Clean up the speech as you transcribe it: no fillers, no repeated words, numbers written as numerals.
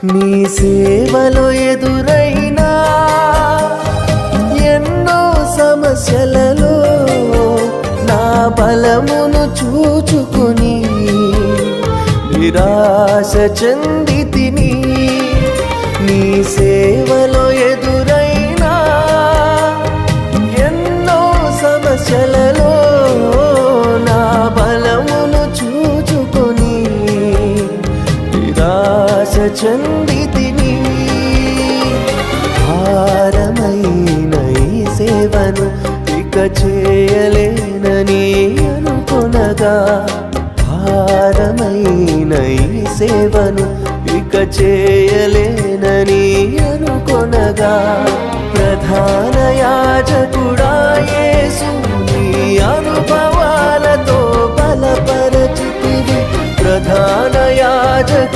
నీ సేవలో ఎదురైనా ఎన్నో సమస్యలలో నా బలమును చూచుకుని నిరాశ చెందితిని. నీ సేవలో ఎదురైనా ఎన్నో సమస్యలలో నా బలమును చూచుకుని నిరాశ చెందితిని. భారమైన ఈ సేవను ఇక చేయలేనని అనుకొనగా, భారమైన ఈ సేవను ఇక చేయలేనని అనుకొనగా, ప్రధాన యాజకుడా యేసు నీ అనుభవాలతో బలపరచితివి. ప్రధాన యాజకు